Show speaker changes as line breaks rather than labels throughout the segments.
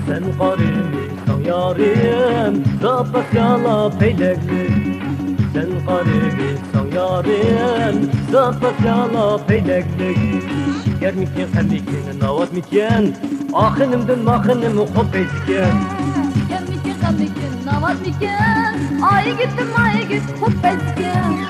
Sen qarimisan yarim, zapat yala peylekli. Sen qarimisan yarim, zapat yala peylekli. Şeker miken, hem miken, navat miken, ahınımdın mahınım hop ezgen.
Şeker miken, hem miken, navat miken, ay gittim hop ezgen.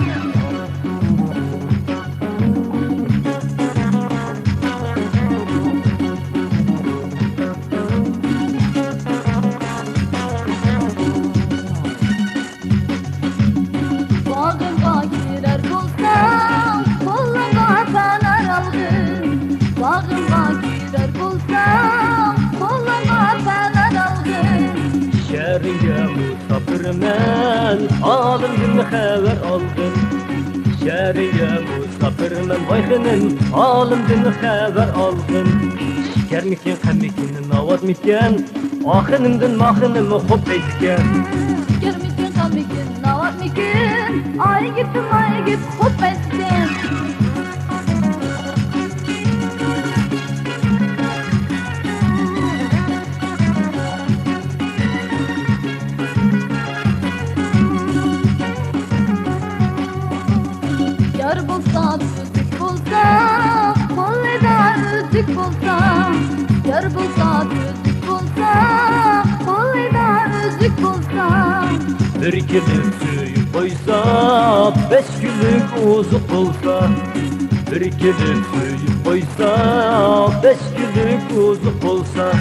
Bağıma girer bulsam, koluma fener aldım. Bağıma girer bulsam, koluma fener aldım.
Şehringe musafir men, alımdın haber aldım. Şehringe musafir men, vayhının alımdın haber aldım. Şeker miken, hem miken, navat miken, ahınımdın mahınım hop ezgen.
Şeker miken, hem miken, navat miken, ay gittim hop ezgen. Yar bulsa, düzlük bulsa, kol eder üzlük bulsa. Yar bulsa, düzlük bulsa, kol eder üzlük bulsa.
Bir kilip suyu koysa, 5 günlük uzuk olsa. Bir kilip suyu koysa, 5 günlük uzuk olsa.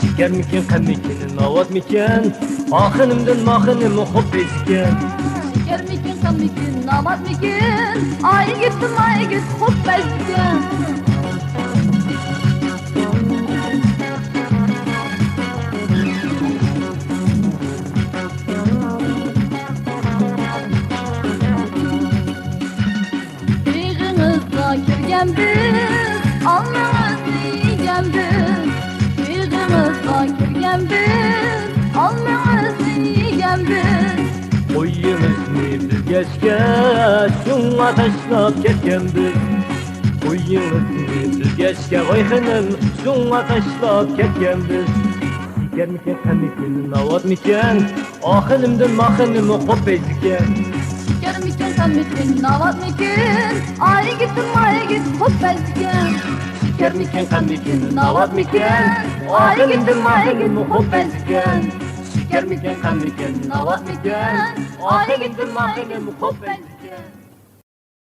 Şeker miken, hem miken, navat miken, ahınımdın mahınım hop ezgen.
Şeker miken, hem miken, navat miken, ay gittim hop ezgen. Bıyığınızla kirgen biz, alnınızı yiyen biz. Bıyığınızla kirgen biz, alnınızı yiyen biz.
Koyunuzmu bir geçke, şuna taşlap ketken biz. Koyunuzmu bir geçke, vayhının şuna taşlap ketken biz. Şeker miken, hem miken, navat miken, ahınımdın mahınım hop ezgen.
Şeker miken, hem miken, navat miken, ay gittim hop ezgen.
Şeker miken, hem miken, navat miken, ahınımdın mahınım hop ezgen. Şeker miken, hem miken, navat miken,
ay gittim hop ezgen.